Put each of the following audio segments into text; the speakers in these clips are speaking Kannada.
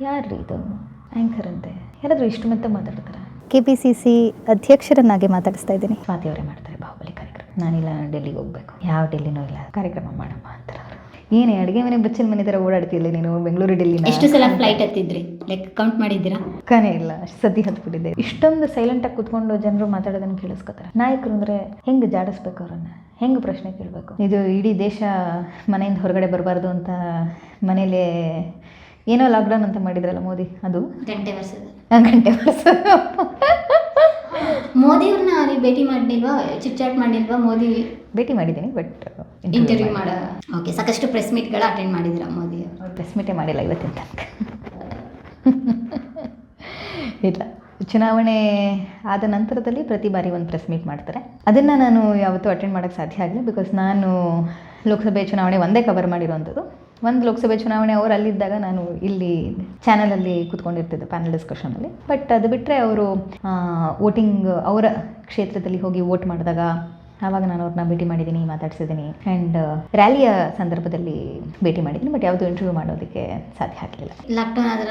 ಯಾರ್ರೀ ಇದು ಆ್ಯಂಕರ್ ಅಂತೆ ಯಾರಾದರೂ ಇಷ್ಟು ಮೆತ್ತ ಮಾತಾಡ್ತಾರೆ. KPCC ಅಧ್ಯಕ್ಷರನ್ನಾಗಿ ಮಾತಾಡಿಸ್ತಾ ಇದ್ದೀನಿ. ಸ್ವಾತಿ ಅವರೇ ಮಾಡ್ತಾರೆ ಬಾಹುಬಲಿ ಕಾರ್ಯಕ್ರಮ. ನಾನಿಲ್ಲ, ಡೆಲ್ಲಿಗೆ ಹೋಗ್ಬೇಕು. ಯಾವ ಡೆಲ್ಲಿನೂ ಇಲ್ಲ, ಕಾರ್ಯಕ್ರಮ ಮಾಡಮ್ಮ ಅಂತಾರೆ ಅವರು. ಏನೇ ಅಡುಗೆ ಮನೆ ಬಚ್ಚಿನ ಮನೆ ಥರ ಓಡಾಡ್ತಿಲ್ಲ ನೀನು ಬೆಂಗಳೂರು ಡೆಲ್ಲಿನ. ಎಷ್ಟು ಸಲ ಫ್ಲೈಟ್ ಹತ್ತಿದ್ರಿ? ಲೈಕ್ ಕೌಂಟ್ ಮಾಡಿದ್ದೀರಾ? ಕನೇ ಇಲ್ಲ, ಅಷ್ಟು ಸತಿ ಹತ್ಬಿಟ್ಟಿದ್ದೆ. ಇಷ್ಟೊಂದು ಸೈಲೆಂಟಾಗಿ ಕೂತ್ಕೊಂಡು ಜನರು ಮಾತಾಡೋದನ್ನು ಕೇಳಿಸ್ಕೊತಾರೆ. ನಾಯಕರು ಅಂದರೆ ಹೆಂಗೆ ಜಾಡಿಸ್ಬೇಕು ಅವ್ರನ್ನ, ಹೆಂಗೆ ಪ್ರಶ್ನೆ ಕೇಳಬೇಕು. ಇದು ಇಡೀ ದೇಶ ಮನೆಯಿಂದ ಹೊರಗಡೆ ಬರಬಾರ್ದು ಅಂತ ಮನೇಲಿ ಏನೋ ಲಾಕ್ಡೌನ್ ಅಂತ ಮಾಡಿದ್ರಲ್ಲ ಮೋದಿ, ಅದು ಗಂಟೆ ವರ್ಷ ಮೋದಿ ಅವ್ರನ್ನ ನೀವು ಭೇಟಿ ಮಾಡಿಲ್ವಾ, ಚಿಟ್ ಚಾಟ್ ಮಾಡಿಲ್ವಾ? ಮೋದಿ ಭೇಟಿ ಮಾಡಿದ್ದೀನಿ, ಬಟ್ ಇಂಟರ್ವ್ಯೂ ಮಾಡ ಓಕೆ. ಸಾಕಷ್ಟು ಪ್ರೆಸ್ ಮೀಟ್ಗಳ ಅಟೆಂಡ್ ಮಾಡಿದ್ದೀರಾ ಮೋದಿ ಅವರು? ಪ್ರೆಸ್ ಮೀಟೇ ಮಾಡಿಲ್ಲ ಇವತ್ತಿನ ತನಕ. ಇಲ್ಲ, ಚುನಾವಣೆ ಆದ ನಂತರದಲ್ಲಿ ಪ್ರತಿ ಬಾರಿ ಒಂದು ಪ್ರೆಸ್ ಮೀಟ್ ಮಾಡ್ತಾರೆ. ಅದನ್ನು ನಾನು ಯಾವತ್ತೂ ಅಟೆಂಡ್ ಮಾಡೋಕ್ಕೆ ಸಾಧ್ಯ ಆಗಲಿಲ್ಲ. ಬಿಕಾಸ್ ನಾನು ಲೋಕಸಭೆ ಚುನಾವಣೆ ಒಂದೇ ಕವರ್ ಮಾಡಿರೋವಂಥದ್ದು. ಒಂದು ಲೋಕಸಭೆ ಚುನಾವಣೆ ಅವರು ಅಲ್ಲಿದ್ದಾಗ ನಾನು ಇಲ್ಲಿ ಚಾನಲಲ್ಲಿ ಕೂತ್ಕೊಂಡಿರ್ತಿದ್ದೆ ಪ್ಯಾನಲ್ ಡಿಸ್ಕಷನಲ್ಲಿ. ಬಟ್ ಅದು ಬಿಟ್ಟರೆ ಅವರು ವೋಟಿಂಗ್ ಅವರ ಕ್ಷೇತ್ರದಲ್ಲಿ ಹೋಗಿ ವೋಟ್ ಮಾಡಿದಾಗ ಆವಾಗ ನಾನು ಅವ್ರನ್ನ ಭೇಟಿ ಮಾಡಿದ್ದೀನಿ, ಮಾತಾಡ್ಸಿದ್ದೀನಿ. ಆ್ಯಂಡ್ ರ್ಯಾಲಿಯ ಸಂದರ್ಭದಲ್ಲಿ ಭೇಟಿ ಮಾಡಿದ್ದೀನಿ. ಬಟ್ ಯಾವುದು ಇಂಟರ್ವ್ಯೂ ಮಾಡೋದಕ್ಕೆ ಸಾಧ್ಯ ಆಗಲಿಲ್ಲ. ಲಾಕ್ಡೌನ್ ಅದರ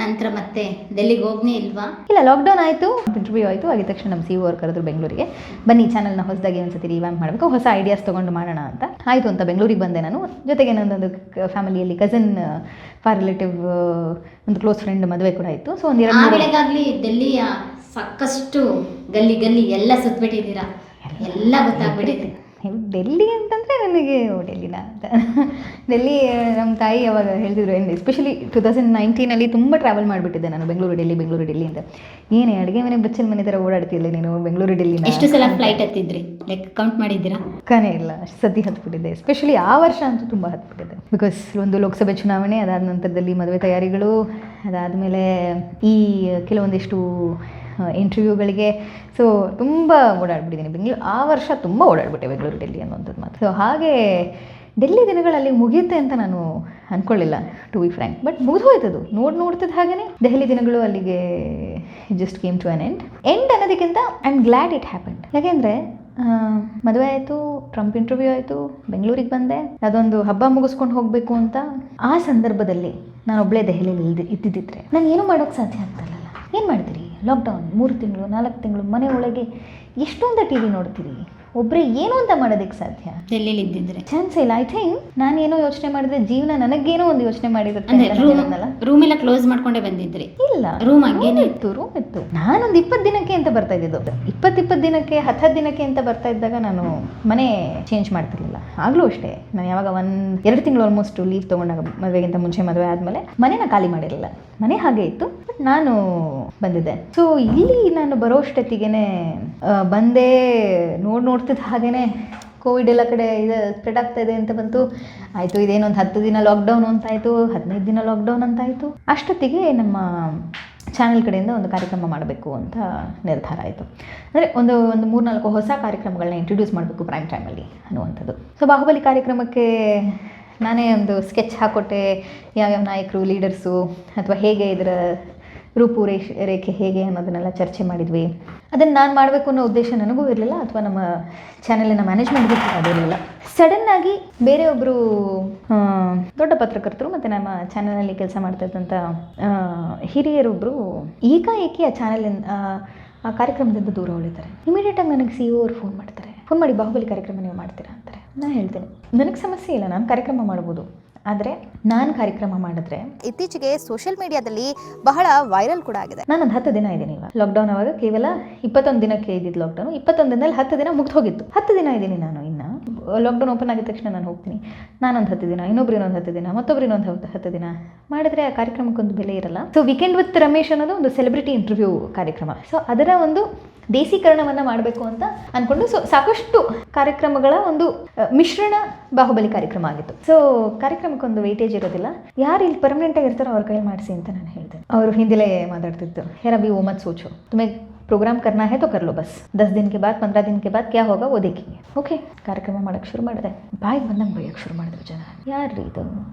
ನಂತರ ಮತ್ತೆ ಡೆಲ್ಲಿಗೆ ಹೋಗ್ನೇ ಇಲ್ವಾ? ಇಲ್ಲ, ಲಾಕ್ಡೌನ್ ಆಯಿತು, ಇಂಟರ್ವ್ಯೂ ಆಯಿತು. ಆಗಿದ ತಕ್ಷಣ ನಮ್ಮ CEO ಅವ್ರು ಕರೆದ್ರು ಬೆಂಗಳೂರಿಗೆ, ಬನ್ನಿ ಚಾನಲ್ನ ಹೊಸದಾಗಿ ಒಂದ್ಸತಿ ರಿವ್ಯಾಂಪ್ ಮಾಡಬೇಕು, ಹೊಸ ಐಡಿಯಾಸ್ ತೊಗೊಂಡು ಮಾಡೋಣ ಅಂತ. ಆಯಿತು ಅಂತ ಬೆಂಗಳೂರಿಗೆ ಬಂದೆ ನಾನು. ಜೊತೆಗೆ ನನ್ನೊಂದು ಫ್ಯಾಮಿಲಿಯಲ್ಲಿ ಕಸಿನ್ ಫಾರ್ ರಿಲೇಟಿವ್ ಒಂದು ಕ್ಲೋಸ್ ಫ್ರೆಂಡ್ ಮದುವೆ ಕೂಡ ಇತ್ತು. ಸೊ ಒಂದು ವೇಳೆಗಾಗಲಿ ಡೆಲ್ಲಿಯ ಸಾಕಷ್ಟು ಗಲ್ಲಿ ಎಲ್ಲ ಸುತ್ತಬಿಟ್ಟಿದ್ದೀರಾ, ಎಲ್ಲ ಗೊತ್ತಾಗ್ಬಿಟ್ಟಿದೆ. ಡೆಲ್ಲಿ ಅಂತಂದರೆ ನನಗೆ ಡೆಲ್ಲಿನ ಅಂತ. ಡೆಲ್ಲಿ ನಮ್ಮ ತಾಯಿ ಅವಾಗ ಹೇಳ್ತಿದ್ರು, ಎಸ್ಪೆಷಲಿ 2019 ತುಂಬ ಟ್ರಾವೆಲ್ ಮಾಡಿಬಿಟ್ಟಿದ್ದೆ ನಾನು, ಬೆಂಗಳೂರು ಡೆಲ್ಲಿ ಅಂತ. ಏನೇ ಅಡುಗೆ ಮನೆ ಬಚ್ಚಿನ ಮನೆ ಥರ ಓಡಾಡ್ತಿಲ್ಲ ನೀನು ಬೆಂಗಳೂರು ಡೆಲ್ಲಿನ. ಎಷ್ಟು ಸಲ ಫ್ಲೈಟ್ ಹತ್ತಿದ್ರಿ? ಲೈಕ್ ಕೌಂಟ್ ಮಾಡಿದ್ದೀರಾ? ಕನೇ ಇಲ್ಲ, ಅಷ್ಟು ಸತಿ ಹತ್ಬಿಟ್ಟಿದ್ದೆ. ಎಸ್ಪೆಷಲಿ ಆ ವರ್ಷ ಅಂತೂ ತುಂಬ ಹತ್ಬಿಟ್ಟಿದ್ದೆ. ಬಿಕಾಸ್ ಒಂದು ಲೋಕಸಭೆ ಚುನಾವಣೆ, ಅದಾದ ನಂತರದಲ್ಲಿ ಮದುವೆ ತಯಾರಿಗಳು, ಅದಾದಮೇಲೆ ಈ ಕೆಲವೊಂದಿಷ್ಟು ಇಂಟರ್ವ್ಯೂಗಳಿಗೆ. ಸೊ ತುಂಬ ಓಡಾಡ್ಬಿಟ್ಟಿದ್ದೀನಿ ಬೆಂಗಳೂರು. ಆ ವರ್ಷ ತುಂಬ ಓಡಾಡ್ಬಿಟ್ಟೆ ಬೆಂಗಳೂರು ಡೆಲ್ಲಿ ಅನ್ನುವಂಥದ್ದು ಮಾತು. ಸೊ ಹಾಗೆ ಡೆಲ್ಲಿ ದಿನಗಳಲ್ಲಿ ಮುಗಿಯುತ್ತೆ ಅಂತ ನಾನು ಅಂದ್ಕೊಳ್ಳಿಲ್ಲ, ಟು ಬಿ ಫ್ರ್ಯಾಂಕ್. ಬಟ್ ಮುಗಿದು ಹೋಯ್ತದು ನೋಡ್ತಿದ್ದ ಹಾಗೆಯೇ ದೆಹಲಿ ದಿನಗಳು ಅಲ್ಲಿಗೆ just came to an end ಅನ್ನೋದಕ್ಕಿಂತ I am glad it happened. ಯಾಕೆಂದರೆ ಮದುವೆ ಆಯಿತು, ಟ್ರಂಪ್ ಇಂಟರ್ವ್ಯೂ ಆಯಿತು, ಬೆಂಗಳೂರಿಗೆ ಬಂದೆ, ಅದೊಂದು ಹಬ್ಬ ಮುಗಿಸ್ಕೊಂಡು ಹೋಗಬೇಕು ಅಂತ. ಆ ಸಂದರ್ಭದಲ್ಲಿ ನಾನು ಒಬ್ಬಳೇ ದೆಹಲಿಯಲ್ಲಿ ಇದ್ದಿದ್ದರೆ ನಾನು ಏನೂ ಮಾಡೋಕ್ಕೆ ಸಾಧ್ಯ ಆಗ್ತಾಯಿಲ್ಲ. ಏನು ಮಾಡ್ತೀರಿ? ಲಾಕ್ಡೌನ್ 3 ತಿಂಗಳು 4 ತಿಂಗಳು ಮನೆ ಒಳಗೆ ಎಷ್ಟೊಂದು TV ನೋಡ್ತೀರಿ, ಒಬ್ಬರೇ ಏನು ಅಂತ ಮಾಡೋದಕ್ಕೆ ಸಾಧ್ಯ? ಡೆಲ್ಲಿಲಿ ಇದ್ದಿದ್ರೆ ಚಾನ್ಸ್ ಇಲ್ಲ. ಐ ಥಿಂಕ್ ನಾನೇನೋ ಯೋಚನೆ ಮಾಡಿದ್ರೆ ಜೀವನ ನನಗೇನೋ ಒಂದು ಯೋಚನೆ ಮಾಡಿರುತ್ತೆ. ರೂಮ್ ಎಲ್ಲ ಕ್ಲೋಸ್ ಮಾಡ್ಕೊಂಡೇ ಬಂದಿದ್ರಿ? ಇಲ್ಲ, ರೂಮ್ ಇತ್ತು. ನಾನೊಂದು 20 ದಿನಕ್ಕೆ ಅಂತ ಬರ್ತಾ ಇದ್ದಿದ್ದು. 20 ದಿನಕ್ಕೆ 10 ದಿನಕ್ಕೆ ಅಂತ ಬರ್ತಾ ಇದ್ದಾಗ ನಾನು ಮನೆ ಚೇಂಜ್ ಮಾಡ್ತಿರ್ಲಿಲ್ಲ. ಆಗಲೂ ಅಷ್ಟೇ, ನಾನು ಯಾವಾಗ 1-2 ತಿಂಗಳು ಆಲ್ಮೋಸ್ಟ್ ಲೀವ್ ತೊಗೊಂಡಾಗ, ಮದುವೆಗಿಂತ ಮುಂಚೆ ಮದುವೆ ಆದಮೇಲೆ ಮನೇನ ಖಾಲಿ ಮಾಡಿರಲಿಲ್ಲ, ಮನೆ ಹಾಗೆ ಇತ್ತು. ಬಟ್ ನಾನು ಬಂದಿದ್ದೆ. ಸೊ ಇಲ್ಲಿ ನಾನು ಬರೋಷ್ಟೊತ್ತಿಗೆ ಬಂದೇ ನೋಡ್ತಿದ್ದ ಹಾಗೇ ಕೋವಿಡ್ ಎಲ್ಲ ಕಡೆ ಇದು ಸ್ಪ್ರೆಡ್ ಆಗ್ತಾ ಇದೆ ಅಂತ ಬಂತು. ಆಯಿತು, ಇದೇನೊಂದು 10 ದಿನ ಲಾಕ್ಡೌನ್ ಅಂತಾಯಿತು, 15 ದಿನ ಲಾಕ್ಡೌನ್ ಅಂತಾಯಿತು. ಅಷ್ಟೊತ್ತಿಗೆ ನಮ್ಮ ಚಾನೆಲ್ ಕಡೆಯಿಂದ ಒಂದು ಕಾರ್ಯಕ್ರಮ ಮಾಡಬೇಕು ಅಂತ ನಿರ್ಧಾರ ಆಯಿತು. ಅಂದರೆ ಒಂದು 3-4 ಹೊಸ ಕಾರ್ಯಕ್ರಮಗಳನ್ನ ಇಂಟ್ರೊಡ್ಯೂಸ್ ಮಾಡಬೇಕು ಪ್ರೈಮ್ ಟೈಮಲ್ಲಿ ಅನ್ನುವಂಥದ್ದು. ಸೊ ಬಾಹುಬಲಿ ಕಾರ್ಯಕ್ರಮಕ್ಕೆ ನಾನೇ ಒಂದು ಸ್ಕೆಚ್ ಹಾಕ್ಕೊಟ್ಟೆ, ಯಾವ್ಯಾವ ನಾಯಕರು, ಲೀಡರ್ಸು, ಅಥವಾ ಹೇಗೆ ಇದರ ರೇಖೆ ಹೇಗೆ ಅನ್ನೋದನ್ನೆಲ್ಲ ಚರ್ಚೆ ಮಾಡಿದ್ವಿ. ಅದನ್ನು ನಾನು ಮಾಡಬೇಕು ಅನ್ನೋ ಉದ್ದೇಶ ನನಗೂ ಇರಲಿಲ್ಲ, ಅಥವಾ ನಮ್ಮ ಚಾನೆಲಿನ ಮ್ಯಾನೇಜ್ಮೆಂಟ್ಗೂ ಕೂಡ ಅದಿರಲಿಲ್ಲ. ಸಡನ್ನಾಗಿ ಬೇರೆಯೊಬ್ಬರು ದೊಡ್ಡ ಪತ್ರಕರ್ತರು ಮತ್ತು ನಮ್ಮ ಚಾನಲಲ್ಲಿ ಕೆಲಸ ಮಾಡ್ತಾ ಇದ್ದಂಥ ಹಿರಿಯರೊಬ್ಬರು ಏಕಾಏಕಿ ಆ ಚಾನಲಿಂದ ಆ ಕಾರ್ಯಕ್ರಮದಿಂದ ದೂರ ಉಳಿತಾರೆ. ಇಮಿಡಿಯೇಟಾಗಿ ನನಗೆ CEO ಅವರು ಫೋನ್ ಮಾಡಿ ಬಾಹುಬಲಿ ಕಾರ್ಯಕ್ರಮ ನೀವು ಮಾಡ್ತೀರಾ ಅಂತಾರೆ. ನಾನು ಹೇಳ್ತೇನೆ, ನನಗೆ ಸಮಸ್ಯೆ ಇಲ್ಲ, ನಾನು ಕಾರ್ಯಕ್ರಮ ಮಾಡ್ಬೋದು. ಆದರೆ ನಾನು ಕಾರ್ಯಕ್ರಮ ಮಾಡಿದ್ರೆ ಇತ್ತೀಚೆಗೆ ಸೋಷಿಯಲ್ ಮೀಡಿಯಾದಲ್ಲಿ ಬಹಳ ವೈರಲ್ ಕೂಡ ಆಗಿದೆ. ನಾನೊಂದು 10 ದಿನ ಇದ್ದೀನಿ ಇವಾಗ. ಲಾಕ್ಡೌನ್ ಆವಾಗ ಕೇವಲ 21 ದಿನಕ್ಕೆ ಇದ್ದಿದ್ದು ಲಾಕ್ಡೌನ್. 21 ದಿನದಲ್ಲಿ 10 ದಿನ ಮುಗ್ದು ಹೋಗಿತ್ತು. 10 ದಿನ ಇದ್ದೀನಿ ನಾನು. ಇನ್ನು ಲಾಕ್ಡೌನ್ ಓಪನ್ ಆಗಿದ ತಕ್ಷಣ ನಾನು ಹೋಗ್ತೀನಿ. ನಾನೊಂದು 10 ದಿನ, ಇನ್ನೊಬ್ರು ಇನ್ನೊಂದು 10 ದಿನ, ಮತ್ತೊಬ್ರು ಇನ್ನೊಂದು 10 ದಿನ ಮಾಡಿದ್ರೆ ಆ ಕಾರ್ಯಕ್ರಮಕ್ಕೊಂದು ಬೆಲೆ ಇರಲ್ಲ. ಸೊ ವೀಕೆಂಡ್ ವಿತ್ ರಮೇಶ್ ಅನ್ನೋದು ಒಂದು ಸೆಲೆಬ್ರಿಟಿ ಇಂಟರ್ವ್ಯೂ ಕಾರ್ಯಕ್ರಮ. ಸೊ ಅದರ ಒಂದು ದೇಸೀಕರಣವನ್ನು ಮಾಡಬೇಕು ಅಂತ ಅಂದ್ಕೊಂಡು ಸಾಕಷ್ಟು ಕಾರ್ಯಕ್ರಮಗಳ ಒಂದು ಮಿಶ್ರಣ ಬಾಹುಬಲಿ ಕಾರ್ಯಕ್ರಮ ಆಗಿತ್ತು. ಸೊ ಕಾರ್ಯಕ್ರಮಕ್ಕೊಂದು ವೇಟೇಜ್ ಇರೋದಿಲ್ಲ. ಯಾರು ಇಲ್ಲಿ ಪರ್ಮನೆಂಟಾಗಿ ಇರ್ತಾರೋ ಅವ್ರ ಕೈಯಲ್ಲಿ ಮಾಡಿಸಿ ಅಂತ ನಾನು ಹೇಳಿದೆ. ಅವರು ಹಿಂದಿಲೇ ಮಾತಾಡ್ತಿದ್ದು, ಯಾರ भी वो मत सोचो, तुम्हें प्रोग्राम करना है तो कर लो, बस 10 दिन के बाद 15 दिन के बाद क्या होगा वो देखेंगे. ಓಕೆ, ಕಾರ್ಯಕ್ರಮ ಮಾಡೋಕ್ಕೆ ಶುರು ಮಾಡಿದೆ. ಬಾಯಿಗೆ ಬಂದಂಗೆ ಬೈಯೋಕ್ಕೆ ಶುರು ಮಾಡಿದ್ರು ಜನ. ಯಾರ್ರೀ ಇದು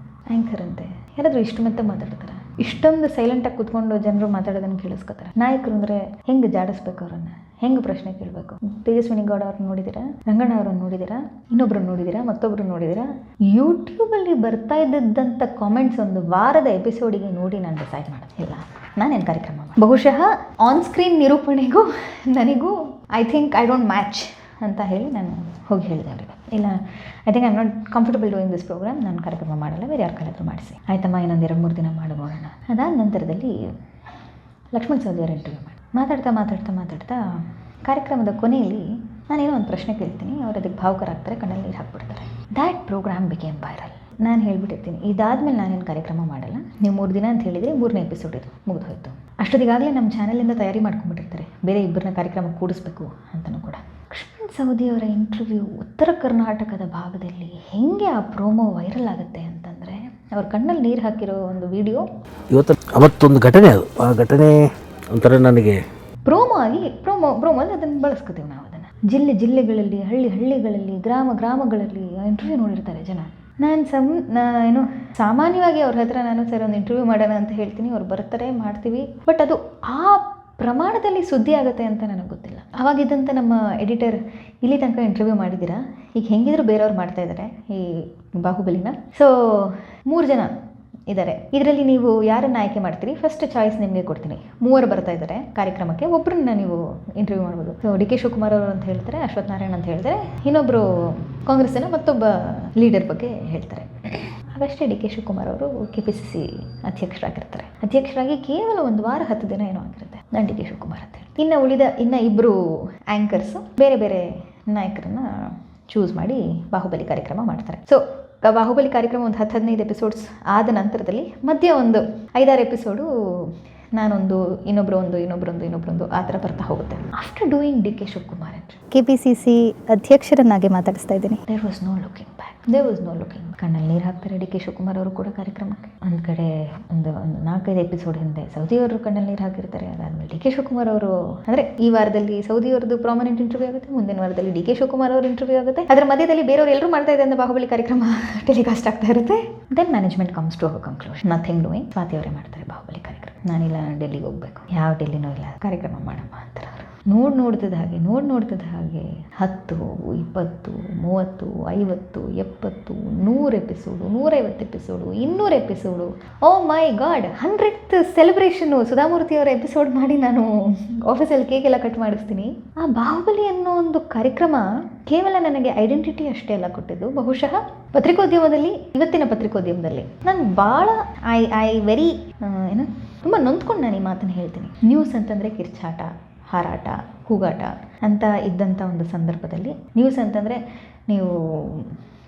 ಆ್ಯಂಕರ್ ಅಂತೆ ಯಾರಾದರೂ ಇಷ್ಟು ಮೆತ್ತ ಮಾತಾಡ್ತಾರೆ? ಇಷ್ಟೊಂದು ಸೈಲೆಂಟಾಗಿ ಕೂತ್ಕೊಂಡು ಜನರು ಮಾತಾಡೋದನ್ನು ಕೇಳಿಸ್ಕೊತಾರೆ. ನಾಯಕರು ಅಂದರೆ ಹೆಂಗೆ ಜಾಡಿಸ್ಬೇಕು ಅವರನ್ನು, ಹೆಂಗೆ ಪ್ರಶ್ನೆ ಕೇಳಬೇಕು? ತೇಜಸ್ವಿನಿ ಗೌಡ ಅವ್ರನ್ನ ನೋಡಿದ್ದೀರಾ? ರಂಗಣ್ಣ ಅವ್ರನ್ನ ನೋಡಿದ್ದೀರಾ? ಇನ್ನೊಬ್ರು ನೋಡಿದ್ದೀರಾ? ಮತ್ತೊಬ್ರು ನೋಡಿದ್ದೀರಾ? ಯೂಟ್ಯೂಬಲ್ಲಿ ಬರ್ತಾ ಇದ್ದಂಥ ಕಾಮೆಂಟ್ಸ್ ಒಂದು ವಾರದ ಎಪಿಸೋಡಿಗೆ ನೋಡಿ ನಾನು ಡಿಸೈಡ್ ಮಾಡೋದು ಇಲ್ಲ, ನಾನೇನು ಕಾರ್ಯಕ್ರಮ ಮಾಡಿ. ಬಹುಶಃ ಆನ್ ಸ್ಕ್ರೀನ್ ನಿರೂಪಣೆಗೂ ನನಗೂ I think I don't match ಅಂತ ಹೇಳಿ ನಾನು ಹೋಗಿ ಹೇಳಿದೆ ಅವರಿಗೆ, ಇಲ್ಲ I think I am not comfortable doing this programme, ನಾನು ಕಾರ್ಯಕ್ರಮ ಮಾಡಲ್ಲ, ಬೇರೆ ಯಾರು ಕಳೆದ್ರು ಮಾಡಿಸಿ. ಆಯ್ತಮ್ಮ, ಇನ್ನೊಂದು 2-3 ದಿನ ಮಾಡೋಣ. ಅದಾದ ನಂತರದಲ್ಲಿ ಲಕ್ಷ್ಮಣ್ ಸವದಿ ಅವರ ಇಂಟರ್ವ್ಯೂ ಮಾಡಿ ಮಾತಾಡ್ತಾ ಕಾರ್ಯಕ್ರಮದ ಕೊನೆಯಲ್ಲಿ ನಾನೇನೋ ಒಂದು ಪ್ರಶ್ನೆ ಕೇಳ್ತೀನಿ, ಅವ್ರು ಅದಕ್ಕೆ ಭಾವುಕರಾಗ್ತಾರೆ, ಕಣ್ಣಲ್ಲಿ ನೀರು ಹಾಕ್ಬಿಡ್ತಾರೆ. That programme became viral. ನಾನು ಹೇಳ್ಬಿಟ್ಟಿರ್ತೀನಿ, ಇದಾದಮೇಲೆ ನಾನೇನು ಕಾರ್ಯಕ್ರಮ ಮಾಡಲ್ಲ, ನೀವು 3 ದಿನ ಅಂತ ಹೇಳಿದರೆ 3ನೇ ಎಪಿಸೋಡ್ ಇದು ಮುಗಿದೋಯ್ತು. ಅಷ್ಟೊತ್ತಿಗಾಗಲೇ ನಮ್ಮ ಚಾನಲಿಂದ ತಯಾರಿ ಮಾಡ್ಕೊಂಡ್ಬಿಟ್ಟಿರ್ತಾರೆ, ಬೇರೆ ಇಬ್ಬರನ್ನ ಕಾರ್ಯಕ್ರಮಕ್ಕೆ ಕೂಡಿಸ್ಬೇಕು ಅಂತಲೂ ಕೂಡ. ಲಕ್ಷ್ಮಣ್ ಸವದಿ ಅವರ ಇಂಟರ್ವ್ಯೂ ಉತ್ತರ ಕರ್ನಾಟಕದ ಭಾಗದಲ್ಲಿ ಹೆಂಗೆ ಆ ಪ್ರೋಮೋ ವೈರಲ್ ಆಗುತ್ತೆ ಅಂತಂದರೆ, ಅವ್ರ ಕಣ್ಣಲ್ಲಿ ನೀರು ಹಾಕಿರೋ ಒಂದು ವಿಡಿಯೋ ಅವತ್ತೊಂದು ಘಟನೆ, ಅದು ಆ ಘಟನೆ ಒಂಥರ ನನಗೆ ಪ್ರೋಮೋ ಅಲ್ಲಿ ಅದನ್ನು ಬಳಸ್ಕೋತೀವಿ ನಾವು. ಅದನ್ನು ಜಿಲ್ಲೆಗಳಲ್ಲಿ, ಹಳ್ಳಿಗಳಲ್ಲಿ, ಗ್ರಾಮಗಳಲ್ಲಿ ಇಂಟರ್ವ್ಯೂ ನೋಡಿರ್ತಾರೆ ಜನ. ನಾನು ಸಾಮಾನ್ಯವಾಗಿ ಅವ್ರ ಹತ್ರ ನಾನು ಸರ್ ಒಂದು ಇಂಟರ್ವ್ಯೂ ಮಾಡೋಣ ಅಂತ ಹೇಳ್ತೀನಿ, ಅವ್ರು ಬರ್ತಾರೆ, ಮಾಡ್ತೀವಿ. ಬಟ್ ಅದು ಆ ಪ್ರಮಾಣದಲ್ಲಿ ಸುದ್ದಿ ಆಗುತ್ತೆ ಅಂತ ನನಗೆ ಗೊತ್ತಿಲ್ಲ. ಆವಾಗಿದ್ದಂಥ ನಮ್ಮ ಎಡಿಟರ್, ಇಲ್ಲಿ ತನಕ ಇಂಟರ್ವ್ಯೂ ಮಾಡಿದ್ದೀರಾ, ಈಗ ಹೆಂಗಿದ್ರು ಬೇರೆಯವ್ರು ಮಾಡ್ತಾಯಿದ್ದಾರೆ ಈ ಬಾಹುಬಲಿನ, ಸೊ 3 ಜನ ಇದ್ದಾರೆ, ಇದರಲ್ಲಿ ನೀವು ಯಾರನ್ನು ಆಯ್ಕೆ ಮಾಡ್ತೀರಿ, ಫಸ್ಟ್ ಚಾಯ್ಸ್ ನಿಮಗೆ ಕೊಡ್ತೀನಿ. 3 ಬರ್ತಾ ಇದ್ದಾರೆ ಕಾರ್ಯಕ್ರಮಕ್ಕೆ, ಒಬ್ಬರನ್ನ ನೀವು ಇಂಟರ್ವ್ಯೂ ಮಾಡ್ಬೋದು. ಸೊ ಡಿ ಕೆ ಶಿವಕುಮಾರ್ ಅವರು ಅಂತ ಹೇಳ್ತಾರೆ, ಅಶ್ವಥ್ ನಾರಾಯಣ್ ಅಂತ ಹೇಳ್ತಾರೆ, ಇನ್ನೊಬ್ಬರು ಕಾಂಗ್ರೆಸ್ಸಿನ ಮತ್ತೊಬ್ಬ ಲೀಡರ್ ಬಗ್ಗೆ ಹೇಳ್ತಾರೆ. ಆಗಷ್ಟೇ ಡಿ ಕೆ ಶಿವಕುಮಾರ್ ಅವರು KPCC ಅಧ್ಯಕ್ಷರಾಗಿರ್ತಾರೆ. ಅಧ್ಯಕ್ಷರಾಗಿ ಕೇವಲ 1 ವಾರ 10 ದಿನ ಏನೋ ಆಗಿರುತ್ತೆ. ನಾನು ಡಿ ಕೆ ಶಿವಕುಮಾರ್ ಅಂತ ಹೇಳಿ ಇನ್ನು 2 ಆ್ಯಂಕರ್ಸು ಬೇರೆ ಬೇರೆ ನಾಯಕರನ್ನು ಚೂಸ್ ಮಾಡಿ ಬಾಹುಬಲಿ ಕಾರ್ಯಕ್ರಮ ಮಾಡ್ತಾರೆ. ಸೊ ಬಾಹುಬಲಿ ಕಾರ್ಯಕ್ರಮ ಒಂದು 10-15 ಎಪಿಸೋಡ್ಸ್ ಆದ ನಂತರದಲ್ಲಿ ಮಧ್ಯೆ ಒಂದು 5-6 ಎಪಿಸೋಡು ನಾನೊಂದು, ಇನ್ನೊಬ್ಬರೊಂದು ಆ ಥರ ಬರ್ತಾ ಹೋಗುತ್ತೆ. After doing D K Shivakumar KPCC ಅಧ್ಯಕ್ಷರನ್ನಾಗಿ ಮಾತಾಡಿಸ್ತಾ ಇದ್ದೀನಿ. There was no looking back. ಕಣ್ಣಲ್ಲಿ ನೀರು ಹಾಕ್ತಾರೆ ಡಿ ಕೆ ಶಿವಕುಮಾರ್ ಅವರು ಕೂಡ ಕಾರ್ಯಕ್ರಮಕ್ಕೆ. ಒಂದು ಕಡೆ ಒಂದು 4-5 ಎಪಿಸೋಡ್ ಹಿಂದೆ ಸೌದಿ ಅವರು ಕಣ್ಣಲ್ಲಿ ನೀರು ಹಾಕಿರ್ತಾರೆ. ಅದಾದಮೇಲೆ ಡಿ ಕೆ ಶಿವಕುಮಾರ್ ಅವರು, ಅಂದರೆ ಈ ವಾರದಲ್ಲಿ ಸೌದಿ ಅವ್ರದ್ದು ಪ್ರಾಮಿನೆಂಟ್ ಇಂಟರ್ವ್ಯೂ ಆಗುತ್ತೆ, ಮುಂದಿನ ವಾರದಲ್ಲಿ ಡಿ ಕೆ ಶಿವಕುಮಾರ್ ಅವ್ರ ಇಂಟರ್ವ್ಯೂ ಆಗುತ್ತೆ, ಅದರ ಮಧ್ಯದಲ್ಲಿ ಬೇರೆಯವರು ಎಲ್ಲರೂ ಮಾಡ್ತಾ ಇದೆ ಅಂತ ಬಾಹುಬಲಿ ಕಾರ್ಯಕ್ರಮ ಟೆಲಿಕಾಸ್ಟ್ ಆಗ್ತಾ ಇರುತ್ತೆ. Then management comes to a conclusion, nothing doing. Swathi ಅವರೇ ಮಾಡ್ತಾರೆ ಬಾಹುಬಲಿ ಕಾರ್ಯಕ್ರಮ, ನಾನಿಲ್ಲ, ಡೆಲ್ಲಿಗೆ ಹೋಗ್ಬೇಕು, ಯಾವ ಡೆಲ್ಲಿನೂ ಇಲ್ಲ, ಕಾರ್ಯಕ್ರಮ ಮಾಡಮ್ಮ ಅಂತಾರೆ ಅವರು. ನೋಡ್ತಿದ್ದ ಹಾಗೆ 10, 20, 30, 50, 70, 100 ಎಪಿಸೋಡು, 150 ಎಪಿಸೋಡು, 200 ಎಪಿಸೋಡು. ಓ ಮೈ ಗಾಡ್, 100th ಸೆಲೆಬ್ರೇಷನ್ನು ಸುಧಾಮೂರ್ತಿ ಅವರ ಎಪಿಸೋಡ್ ಮಾಡಿ ನಾನು ಆಫೀಸಲ್ಲಿ ಕೇಕ್ ಎಲ್ಲ ಕಟ್ ಮಾಡಿಸ್ತೀನಿ. ಆ ಬಾಹುಬಲಿ ಅನ್ನೋ ಒಂದು ಕಾರ್ಯಕ್ರಮ ಕೇವಲ ನನಗೆ ಐಡೆಂಟಿಟಿ ಅಷ್ಟೇ ಅಲ್ಲ ಕೊಟ್ಟಿದ್ದು, ಬಹುಶಃ ಪತ್ರಿಕೋದ್ಯಮದಲ್ಲಿ, ಇವತ್ತಿನ ಪತ್ರಿಕೋದ್ಯಮದಲ್ಲಿ ನಾನು ಭಾಳ ವೆರಿ ತುಂಬ ನೊಂದ್ಕೊಂಡು ನಾನು ಈ ಮಾತನ್ನು ಹೇಳ್ತೀನಿ. ನ್ಯೂಸ್ ಅಂತಂದರೆ ಕಿರ್ಚಾಟ, ಹಾರಾಟ, ಕೂಗಾಟ ಅಂತ ಇದ್ದಂಥ ಒಂದು ಸಂದರ್ಭದಲ್ಲಿ, ನ್ಯೂಸ್ ಅಂತಂದರೆ ನೀವು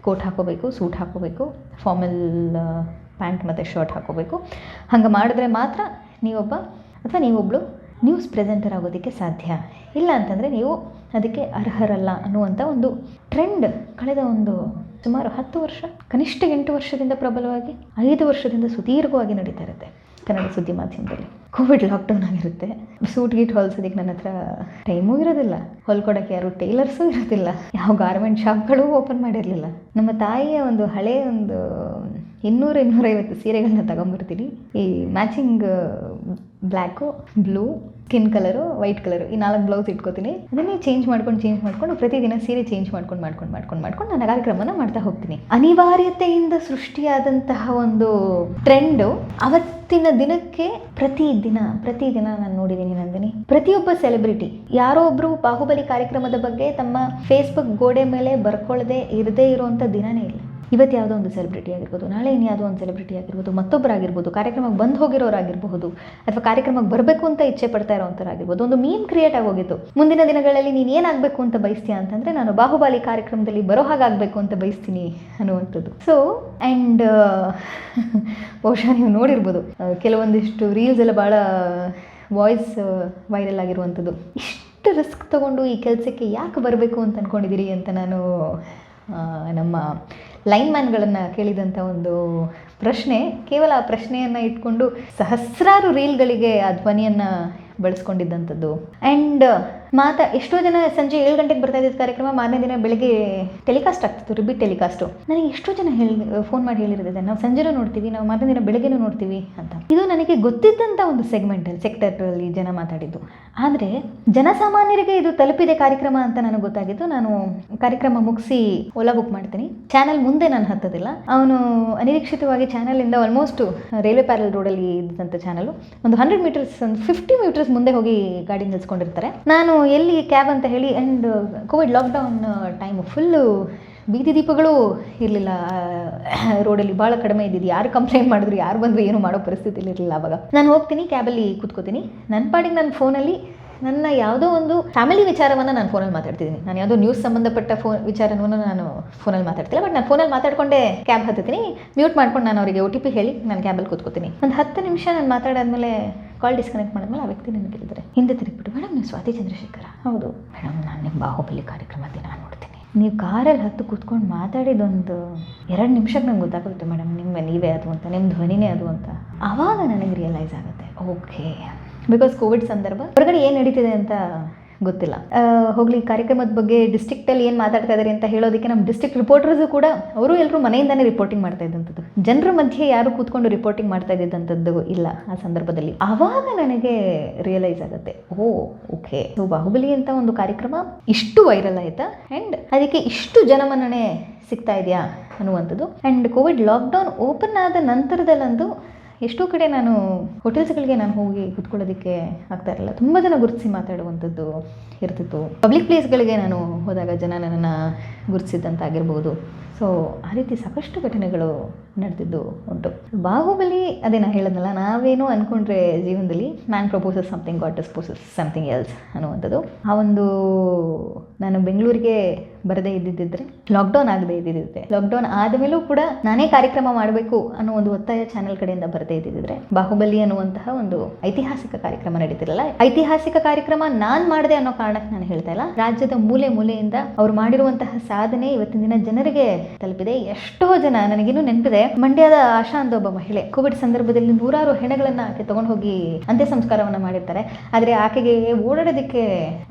ಕೋಟ್ ಹಾಕೋಬೇಕು, ಸೂಟ್ ಹಾಕೋಬೇಕು, ಫಾರ್ಮಲ್ ಪ್ಯಾಂಟ್ ಮತ್ತು ಶರ್ಟ್ ಹಾಕೋಬೇಕು, ಹಂಗೆ ಮಾಡಿದ್ರೆ ಮಾತ್ರ ನೀವೊಬ್ಬಳು ನ್ಯೂಸ್ ಪ್ರೆಸೆಂಟರ್ ಆಗೋದಕ್ಕೆ ಸಾಧ್ಯ. ಇಲ್ಲ ಅಂತಂದರೆ ನೀವು ಅದಕ್ಕೆ ಅರ್ಹರಲ್ಲ ಅನ್ನುವಂಥ ಒಂದು ಟ್ರೆಂಡ್ ಕಳೆದ ಒಂದು ಸುಮಾರು 10 ವರ್ಷ, ಕನಿಷ್ಠ 8 ವರ್ಷದಿಂದ ಪ್ರಬಲವಾಗಿ 5 ವರ್ಷದಿಂದ ಸುದೀರ್ಘವಾಗಿ ನಡೀತಾ ಇರುತ್ತೆ ಕನ್ನಡ ಸುದ್ದಿ ಮಾಧ್ಯಮದಲ್ಲಿ. ಕೋವಿಡ್ ಲಾಕ್ಡೌನ್ ಆಗಿರುತ್ತೆ, ಸೂಟ್ ಗೀಟ್ ಹೊಲ್ಸೋದಕ್ಕೆ ನನ್ನ ಹತ್ರ ಟೈಮೂ ಇರೋದಿಲ್ಲ, ಹೊಲ್ಕೊಡೋಕ್ಕೆ ಯಾರು ಟೈಲರ್ಸೂ ಇರೋದಿಲ್ಲ, ಯಾವ ಗಾರ್ಮೆಂಟ್ ಶಾಪ್ಗಳೂ ಓಪನ್ ಮಾಡಿರಲಿಲ್ಲ. ನಮ್ಮ ತಾಯಿಯ ಒಂದು ಹಳೆಯ ಒಂದು 200-250 ಸೀರೆಗಳನ್ನ ತಗೊಂಬರ್ತೀನಿ, ಈ matching black, blue, skin colour, white colour, ಈ 4 ಬ್ಲೌಸ್ ಇಟ್ಕೋತೀನಿ. ಅದನ್ನೇ ಚೇಂಜ್ ಮಾಡ್ಕೊಂಡು ಪ್ರತಿದಿನ ಸೀರೆ ಚೇಂಜ್ ಮಾಡ್ಕೊಂಡು ನಾನು ಕಾರ್ಯಕ್ರಮನ ಮಾಡ್ತಾ ಹೋಗ್ತೀನಿ. ಅನಿವಾರ್ಯತೆಯಿಂದ ಸೃಷ್ಟಿಯಾದಂತಹ ಒಂದು ಟ್ರೆಂಡು ಅವತ್ತಿನ ದಿನಕ್ಕೆ ಪ್ರತಿದಿನ ನಾನು ನೋಡಿದ್ದೀನಿ ನಂದಿನಿ. ಪ್ರತಿಯೊಬ್ಬ ಸೆಲೆಬ್ರಿಟಿ ಯಾರೋ ಒಬ್ಬರು ಬಾಹುಬಲಿ ಕಾರ್ಯಕ್ರಮದ ಬಗ್ಗೆ ತಮ್ಮ ಫೇಸ್ಬುಕ್ ಗೋಡೆ ಮೇಲೆ ಬರ್ಕೊಳ್ಳದೆ ಇರದೇ ಇರುವಂಥ ದಿನನೇ ಇಲ್ಲ. ಇವತ್ತು ಯಾವುದೋ ಒಂದು ಸೆಲೆಬ್ರಿಟಿ ಆಗಿರ್ಬೋದು, ನಾಳೆ ಇನ್ಯಾವುದೋ ಒಂದು ಸೆಲೆಬ್ರಿಟಿ ಆಗಿರ್ಬೋದು, ಮತ್ತೊಬ್ಬರಾಗಿರ್ಬೋದು, ಕಾರ್ಯಕ್ರಮಕ್ಕೆ ಬಂದು ಹೋಗಿರೋರಾಗಿರ್ಬಹುದು, ಅಥವಾ ಕಾರ್ಯಕ್ರಮಕ್ಕೆ ಬರಬೇಕು ಅಂತ ಇಚ್ಛೆ ಪಡ್ತಾ ಇರೋವಂಥರಾಗಿರ್ಬೋದು. ಒಂದು ಮೀಮ್ ಕ್ರಿಯೇಟ್ ಆಗೋಗಿತ್ತು, ಮುಂದಿನ ದಿನಗಳಲ್ಲಿ ನೀನು ಏನಾಗಬೇಕು ಅಂತ ಬಯಸ್ತೀಯ ಅಂತಂದರೆ ನಾನು ಬಾಹುಬಲಿ ಕಾರ್ಯಕ್ರಮದಲ್ಲಿ ಬರೋ ಹಾಗಾಗಬೇಕು ಅಂತ ಬಯಸ್ತೀನಿ ಅನ್ನುವಂಥದ್ದು. ಸೊ ಆ್ಯಂಡ್ ಬಹುಶಃ ನೀವು ನೋಡಿರ್ಬೋದು ಕೆಲವೊಂದಿಷ್ಟು ರೀಲ್ಸ್ ಎಲ್ಲ ಭಾಳ ವಾಯ್ಸ್ ವೈರಲ್ ಆಗಿರುವಂಥದ್ದು. ಇಷ್ಟು ರಿಸ್ಕ್ ತೊಗೊಂಡು ಈ ಕೆಲಸಕ್ಕೆ ಯಾಕೆ ಬರಬೇಕು ಅಂತ ಅಂದ್ಕೊಂಡಿದ್ದೀರಿ ಅಂತ ನಾನು ನಮ್ಮ ಲೈನ್ ಮ್ಯಾನ್ಗಳನ್ನು ಕೇಳಿದಂಥ ಒಂದು ಪ್ರಶ್ನೆ. ಕೇವಲ ಆ ಪ್ರಶ್ನೆಯನ್ನು ಇಟ್ಕೊಂಡು ಸಹಸ್ರಾರು ರೀಲ್ಗಳಿಗೆ ಆ ಧ್ವನಿಯನ್ನು ಬಳಸ್ಕೊಂಡಿದ್ದಂಥದ್ದು. ಆ್ಯಂಡ್ ಎಷ್ಟೋ ಜನ ಸಂಜೆ 7 ಗಂಟೆಗೆ ಬರ್ತಾ ಇದ್ದ ಕಾರ್ಯಕ್ರಮ ಮಾರನೇ ದಿನ ಬೆಳಗ್ಗೆ ಟೆಲಿಕಾಸ್ಟ್ ಆಗ್ತಿತ್ತು, ರಿಪೀಟ್ ಟೆಲಿಕಾಸ್ಟು. ನನಗೆ ಎಷ್ಟೋ ಜನ ಫೋನ್ ಮಾಡಿ ಹೇಳಿರೋದಿದೆ, ನಾವು ಸಂಜೆನೂ ನೋಡ್ತೀವಿ, ನಾವು ಮಾರನೇ ದಿನ ಬೆಳಗ್ಗೆನೂ ನೋಡ್ತೀವಿ ಅಂತ. ಇದು ನನಗೆ ಗೊತ್ತಿದ್ದಂಥ ಒಂದು ಸೆಕ್ಟರಲ್ಲಿ ಜನ ಮಾತಾಡಿದ್ದು. ಆದರೆ ಜನಸಾಮಾನ್ಯರಿಗೆ ಇದು ತಲುಪಿದೆ ಕಾರ್ಯಕ್ರಮ ಅಂತ ನನಗೆ ಗೊತ್ತಾಗಿದ್ದು ನಾನು ಕಾರ್ಯಕ್ರಮ ಮುಗಿಸಿ ಓಲಾ ಬುಕ್ ಮಾಡ್ತೀನಿ. ಚಾನಲ್ ಮುಂದೆ ನಾನು ಹತ್ತೋದಿಲ್ಲ. ಅವನು ಅನಿರೀಕ್ಷಿತವಾಗಿ ಚಾನಲಿಂದ ಆಲ್ಮೋಸ್ಟ್ ರೈಲ್ವೆ ಪ್ಯಾರಲ್ ರೋಡಲ್ಲಿ ಇದ್ದಂಥ ಚಾನಲು ಒಂದು 100 ಮೀಟರ್ಸ್, ಒಂದು 50 ಮೀಟರ್ಸ್ ಮುಂದೆ ಹೋಗಿ ಗಾಡಿ ನಿಲ್ಸ್ಕೊಂಡಿರ್ತಾರೆ. ನಾನು ಎಲ್ಲಿ ಕ್ಯಾಬ್ ಅಂತ ಹೇಳಿ, and Covid lockdown time full ಬೀದಿ ದೀಪಗಳು ಇರಲಿಲ್ಲ ರೋಡಲ್ಲಿ, ಭಾಳ ಕಡಿಮೆ ಇದ್ದಿದ್ದು. ಯಾರು ಕಂಪ್ಲೇಂಟ್ ಮಾಡಿದ್ರು, ಯಾರು ಬಂದರೂ ಏನು ಮಾಡೋ ಪರಿಸ್ಥಿತಿಲಿ ಇರಲಿಲ್ಲ. ಆವಾಗ ನಾನು ಹೋಗ್ತೀನಿ, ಕ್ಯಾಬಲ್ಲಿ ಕೂತ್ಕೋತೀನಿ, ನನ್ನ ಪಾಡಿಗೆ ನನ್ನ ಫೋನಲ್ಲಿ ನನ್ನ ಯಾವುದೋ ಒಂದು ಫ್ಯಾಮಿಲಿ ವಿಚಾರವನ್ನು ನಾನು ಫೋನಲ್ಲಿ ಮಾತಾಡ್ತಿದ್ದೀನಿ. ನಾನು ಯಾವುದೋ ನ್ಯೂಸ್ ಸಂಬಂಧಪಟ್ಟ ವಿಚಾರವನ್ನು ನಾನು ಫೋನಲ್ಲಿ ಮಾತಾಡ್ತಿಲ್ಲ, ಬಟ್ ನಾನು ಫೋನಲ್ಲಿ ಮಾತಾಡ್ಕೊಂಡೆ ಕ್ಯಾಬ್ ಹತ್ತೀನಿ, ಮ್ಯೂಟ್ ಮಾಡ್ಕೊಂಡು ನಾನು ಅವರಿಗೆ OTP ಹೇಳಿ ನಾನು ಕ್ಯಾಬಲ್ಲಿ ಕೂತ್ಕೋತೀನಿ. ಒಂದು 10 ನಿಮಿಷ ನಾನು ಮಾತಾಡಾದ್ಮೇಲೆ ಕಾಲ್ ಡಿಸ್ಕನೆಕ್ಟ್ ಮಾಡಿದ್ಮೇಲೆ ಆ ವ್ಯಕ್ತಿ ನನಗೆ ಹೇಳಿದ್ದಾರೆ, ಹಿಂದೆ ತಿರುಗಿಬಿಟ್ಟು, ಮೇಡಮ್ ನೀವು ಸ್ವಾತಿ ಚಂದ್ರಶೇಖರ? ಹೌದು ಮೇಡಮ್, ನಾನು ನಿಮ್ಮ ಬಾಹುಬಲಿ ಕಾರ್ಯಕ್ರಮ ದಿನ ನೋಡ್ತೀನಿ. ನೀವು ಕಾರಲ್ಲಿ ಹತ್ತು ಕೂತ್ಕೊಂಡು ಮಾತಾಡಿದೊಂದು 2 ನಿಮಿಷಕ್ಕೆ ನಂಗೆ ಗೊತ್ತಾಗುತ್ತೆ ಮೇಡಮ್, ನೀವೇ ಅದು ಅಂತ, ನಿಮ್ಮ ಧ್ವನಿನೇ ಅದು ಅಂತ. ಆವಾಗ ನನಗೆ ರಿಯಲೈಸ್ ಆಗುತ್ತೆ, ಓಕೆ, ಬಿಕಾಸ್ ಕೋವಿಡ್ ಸಂದರ್ಭ, ಹೊರಗಡೆ ಏನು ನಡೀತಿದೆ ಅಂತ ಗೊತ್ತಿಲ್ಲ. ಹೋಗಲಿ, ಕಾರ್ಯಕ್ರಮದ ಬಗ್ಗೆ ಡಿಸ್ಟ್ರಿಕ್ಟಲ್ಲಿ ಏನು ಮಾತಾಡ್ತಾ ಇದ್ದಾರೆ ಅಂತ ಹೇಳೋದಕ್ಕೆ ನಮ್ಮ ಡಿಸ್ಟ್ರಿಕ್ಟ್ ರಿಪೋರ್ಟರ್ಸು ಕೂಡ ಅವರು ಎಲ್ಲರೂ ಮನೆಯಿಂದನೇ ರಿಪೋರ್ಟಿಂಗ್ ಮಾಡ್ತಾ ಇದ್ದಂಥದ್ದು. ಜನರ ಮಧ್ಯೆ ಯಾರು ಕೂತ್ಕೊಂಡು ರಿಪೋರ್ಟಿಂಗ್ ಮಾಡ್ತಾ ಇದ್ದಂಥದ್ದು ಇಲ್ಲ ಆ ಸಂದರ್ಭದಲ್ಲಿ. ಆವಾಗ ನನಗೆ ರಿಯಲೈಸ್ ಆಗುತ್ತೆ, ಓಕೆ, ಬಾಹುಬಲಿ ಅಂತ ಒಂದು ಕಾರ್ಯಕ್ರಮ ಇಷ್ಟು ವೈರಲ್ ಆಯಿತಾ, ಆ್ಯಂಡ್ ಅದಕ್ಕೆ ಇಷ್ಟು ಜನಮನ್ನಣೆ ಸಿಗ್ತಾ ಇದೆಯಾ ಅನ್ನುವಂಥದ್ದು. ಆ್ಯಂಡ್ ಕೋವಿಡ್ ಲಾಕ್ಡೌನ್ ಓಪನ್ ಆದ ನಂತರದಲ್ಲಂತೂ ಎಷ್ಟೋ ಕಡೆ ನಾನು ಹೋಟೆಲ್ಸ್ಗಳಿಗೆ ನಾನು ಹೋಗಿ ಕೂತ್ಕೊಳ್ಳೋದಕ್ಕೆ ಆಗ್ತಾ ಇರಲಿಲ್ಲ. ತುಂಬ ಜನ ಗುರುತಿಸಿ ಮಾತಾಡುವಂಥದ್ದು ಇರ್ತಿತ್ತು. ಪಬ್ಲಿಕ್ ಪ್ಲೇಸ್ಗಳಿಗೆ ನಾನು ಹೋದಾಗ ಜನ ನನ್ನನ್ನು ಗುರುತಿಸಿದ್ದಂತಾಗಿರ್ಬೋದು. ಸೊ ಆ ರೀತಿ ಸಾಕಷ್ಟು ಘಟನೆಗಳು ನಡೆದಿದ್ದು ಉಂಟು. ಬಾಹುಬಲಿ, ಅದೇ ನಾನು ಹೇಳೋದಲ್ಲ, ನಾವೇನೋ ಅಂದ್ಕೊಂಡ್ರೆ ಜೀವನದಲ್ಲಿ man proposes something, god disposes something else ಅನ್ನುವಂಥದ್ದು. ಆ ಒಂದು ನಾನು ಬೆಂಗಳೂರಿಗೆ ಬರದೇ ಇದ್ದಿದ್ದರೆ, ಲಾಕ್ಡೌನ್ ಆಗದೆ ಇದ್ದಿದ್ದರೆ, ಲಾಕ್ಡೌನ್ ಆದಮೇಲೂ ಕೂಡ ನಾನೇ ಕಾರ್ಯಕ್ರಮ ಮಾಡಬೇಕು ಅನ್ನೋ ಒಂದು ಒತ್ತಾಯ ಚಾನೆಲ್ ಕಡೆಯಿಂದ ಬರದೇ ಇದ್ದಿದ್ದರೆ, ಬಾಹುಬಲಿ ಅನ್ನುವಂತಹ ಒಂದು ಐತಿಹಾಸಿಕ ಕಾರ್ಯಕ್ರಮ ನಡೀತಿರಲ್ಲ. ಐತಿಹಾಸಿಕ ಕಾರ್ಯಕ್ರಮ ನಾನು ಮಾಡಿದೆ ಅನ್ನೋ ಕಾರಣಕ್ಕೆ ನಾನು ಹೇಳ್ತಾ ಇಲ್ಲ, ರಾಜ್ಯದ ಮೂಲೆ ಮೂಲೆಯಿಂದ ಅವ್ರು ಮಾಡಿರುವಂತಹ ಸಾಧನೆ ಇವತ್ತಿನ ದಿನ ಜನರಿಗೆ ತಲುಪಿದೆ. ಎಷ್ಟೋ ಜನ, ನನಗೇನು ನೆನಪಿದೆ, ಮಂಡ್ಯದ ಆಶಾ ಅಂತ ಒಬ್ಬ ಮಹಿಳೆ ಕೋವಿಡ್ ಸಂದರ್ಭದಲ್ಲಿ 100 ಹೆಣಗಳನ್ನು ಆಕೆ ತಗೊಂಡು ಹೋಗಿ ಅಂತ್ಯ ಸಂಸ್ಕಾರವನ್ನು ಮಾಡಿರ್ತಾರೆ. ಆದರೆ ಆಕೆಗೆ ಓಡಾಡೋದಕ್ಕೆ